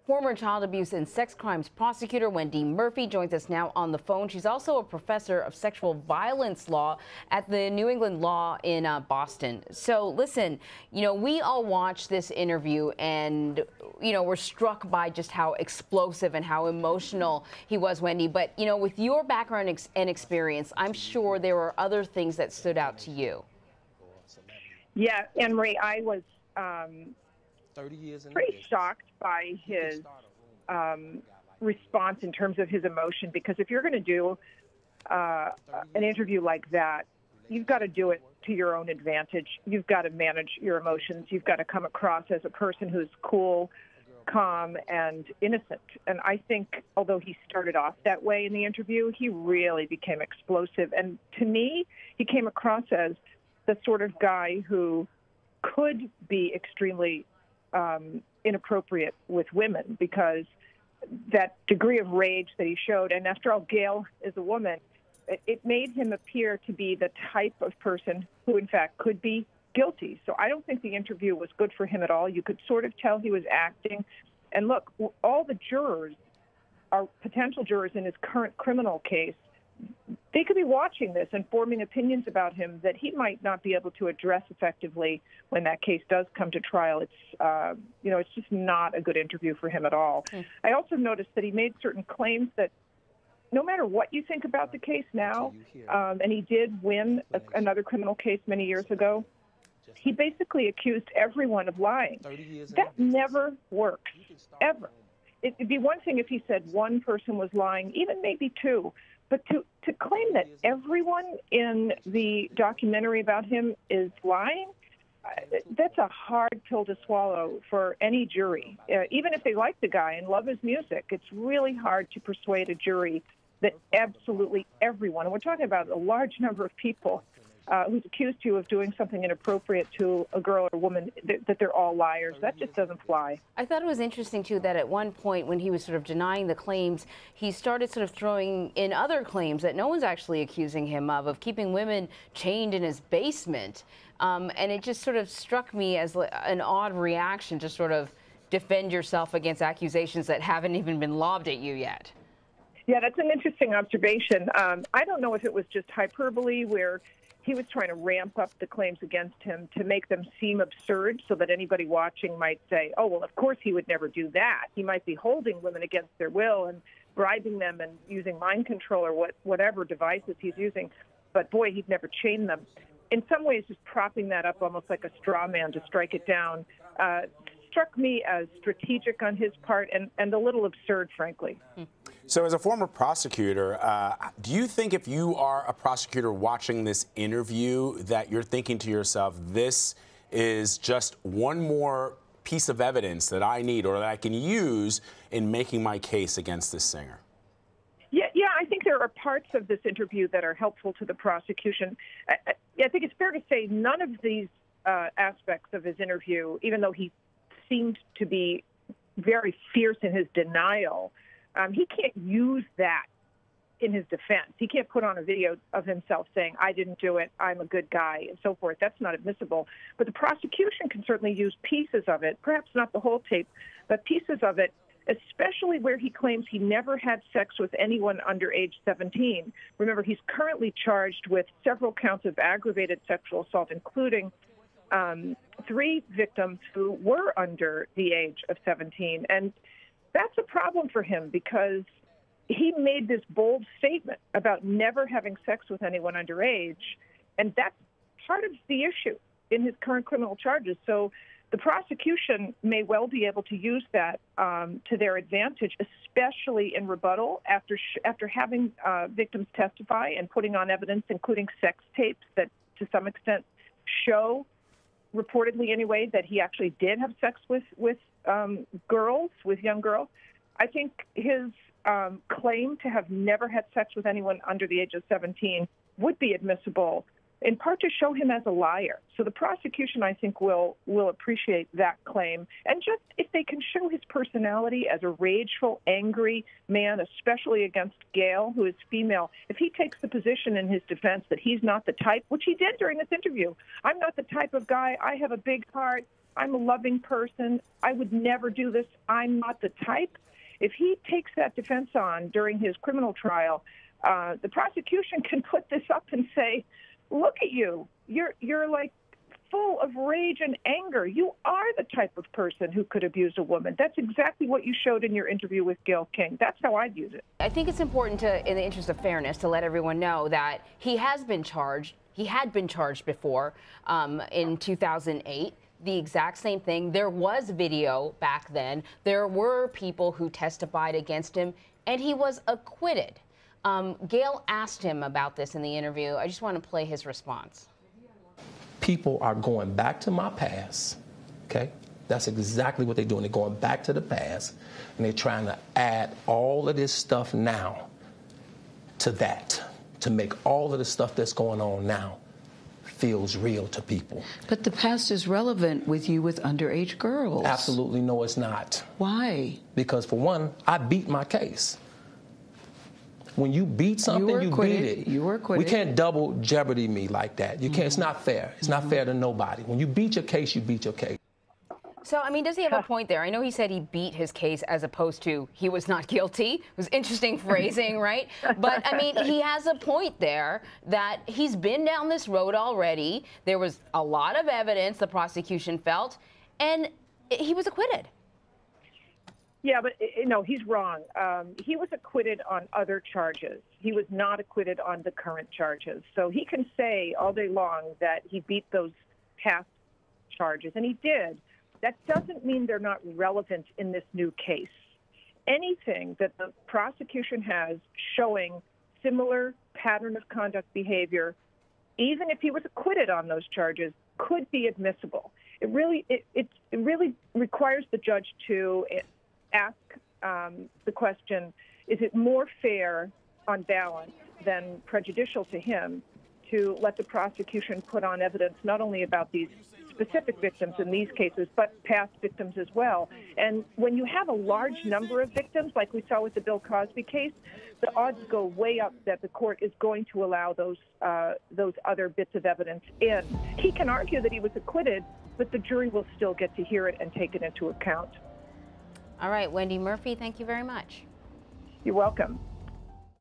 Former child abuse and sex crimes prosecutor Wendy Murphy joins us now on the phone. She's also a professor of sexual violence law at the New England Law in Boston. So listen, we all watched this interview and, we're struck by just how explosive and how emotional he was, Wendy. But, with your background and experience, I'm sure there were other things that stood out to you. Yeah, Anne-Marie, I was pretty shocked by his response in terms of his emotion, because if you're going to do an interview like that, you've got to do it to your own advantage. You've got to manage your emotions. You've got to come across as a person who's cool, calm, and innocent. And I think although he started off that way in the interview, he really became explosive. And to me, he came across as the sort of guy who could be extremely inappropriate with women, because that degree of rage that he showed, and after all, Gail is a woman, it made him appear to be the type of person who, in fact, could be guilty. So I don't think the interview was good for him at all. You could sort of tell he was acting. And look, all the jurors are potential jurors in his current criminal case. They could be watching this and forming opinions about him that he might not be able to address effectively when that case does come to trial. It's just not a good interview for him at all. I also noticed that he made certain claims that no matter what you think about the case now, and he did win another criminal case many years ago, he basically accused everyone of lying. That never works, ever. It'd be one thing if he said one person was lying, even maybe two. But to claim that everyone in the documentary about him is lying, that's a hard pill to swallow for any jury. Even if they like the guy and love his music, it's really hard to persuade a jury that absolutely everyone, and we're talking about a large number of people who's accused you of doing something inappropriate to a girl or a woman, that they're all liars. That just doesn't fly. I thought it was interesting, too, that at one point when he was sort of denying the claims, he started sort of throwing in other claims that no one's actually accusing him of keeping women chained in his basement. And it just sort of struck me as an odd reaction to sort of defend yourself against accusations that haven't even been lobbed at you yet. Yeah, that's an interesting observation. I don't know if it was just hyperbole, where he was trying to ramp up the claims against him to make them seem absurd so that anybody watching might say, oh, well, of course he would never do that. He might be holding women against their will and bribing them and using mind control or whatever devices he's using. But, boy, he'd never chain them. In some ways, just propping that up almost like a straw man to strike it down struck me as strategic on his part and a little absurd, frankly. So as a former prosecutor, do you think if you are a prosecutor watching this interview that you're thinking to yourself, this is just one more piece of evidence that I need or that I can use in making my case against this singer? Yeah, I think there are parts of this interview that are helpful to the prosecution. I think it's fair to say none of these aspects of his interview, even though he seemed to be very fierce in his denial, he can't use that in his defense. He can't put on a video of himself saying, I didn't do it, I'm a good guy, and so forth. That's not admissible. But the prosecution can certainly use pieces of it, perhaps not the whole tape, but pieces of it, especially where he claims he never had sex with anyone under age 17. Remember, he's currently charged with several counts of aggravated sexual assault, including 3 victims who were under the age of 17. And that's a problem for him, because he made this bold statement about never having sex with anyone underage, and that's part of the issue in his current criminal charges. So the prosecution may well be able to use that to their advantage, especially in rebuttal after having victims testify and putting on evidence, including sex tapes that to some extent show, reportedly anyway, that he actually did have sex with young girls. I think his claim to have never had sex with anyone under the age of 17 would be admissible, in part to show him as a liar. So the prosecution, I think, will appreciate that claim. And just if they can show his personality as a rageful, angry man, especially against Gail, who is female, if he takes the position in his defense that he's not the type, which he did during this interview, I'm not the type of guy, I have a big heart, I'm a loving person. I would never do this. I'm not the type. If he takes that defense on during his criminal trial, the prosecution can put this up and say, look at you. You're like full of rage and anger. You are the type of person who could abuse a woman. That's exactly what you showed in your interview with Gayle King. That's how I'd use it. I think it's important to, in the interest of fairness, to let everyone know that he has been charged. He had been charged before in 2008. The exact same thing. There was video back then. There were people who testified against him, and he was acquitted. Gayle asked him about this in the interview. I just want to play his response. People are going back to my past, okay? That's exactly what they're doing. They're going back to the past, and they're trying to add all of this stuff now to that, to make all of the stuff that's going on now feels real to people. But the past is relevant with you with underage girls. Absolutely no, it's not. Why? Because for one, I beat my case. When you beat something, you beat it. You were acquitted. We can't double jeopardy me like that. You can't. It's not fair. It's not fair to nobody. When you beat your case, you beat your case. So, I mean, does he have a point there? I know he said he beat his case as opposed to he was not guilty. It was interesting phrasing, right? But, I mean, he has a point there that he's been down this road already. There was a lot of evidence, the prosecution felt, and he was acquitted. Yeah, but no, he's wrong. He was acquitted on other charges. He was not acquitted on the current charges. So he can say all day long that he beat those past charges, and he did. That doesn't mean they're not relevant in this new case. Anything that the prosecution has showing similar pattern of conduct behavior, even if he was acquitted on those charges, could be admissible. It really requires the judge to ask the question, is it more fair on balance than prejudicial to him to let the prosecution put on evidence not only about these specific victims in these cases, but past victims as well. And when you have a large number of victims, like we saw with the Bill Cosby case, the odds go way up that the court is going to allow those other bits of evidence in. He can argue that he was acquitted, but the jury will still get to hear it and take it into account. All right, Wendy Murphy, thank you very much. You're welcome.